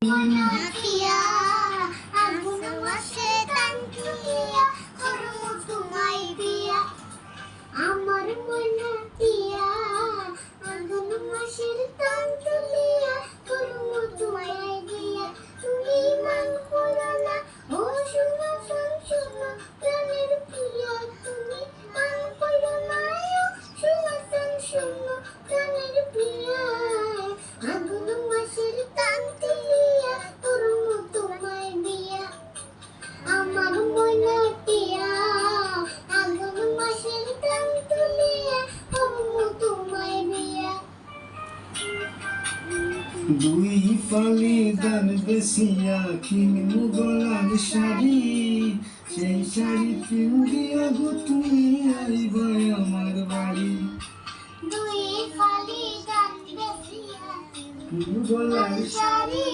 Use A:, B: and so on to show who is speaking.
A: নাতিয়া আগুন মাসে তান্তুলিয়া করব তোমায় দিয়া আমার মনাতিয়া আগুন মাসের তান্তুলিয়া করব তোমায় দিয়া তুমি মান করো না ও শুনো শুনো প্রাণের প্রিয়া তুমি মান করো না ও শুনো শুনো প্রাণের প্রিয়া আগুন মাসের তান্তুলিয়া করব তোমায় দিয়া আমার মনাতিয়া আগুন মাসের তান্তুলিয়া করব তোমায় দিয়া
B: দুই ফালি দান বেশিয়া কিনবো গলার শাড়ি সেই শাড়ি পিন্দিয়া গো তুমি আইবা আমার বাড়ি
A: দুই ফালি গান বেশিয়া
B: গলার
A: শাড়ি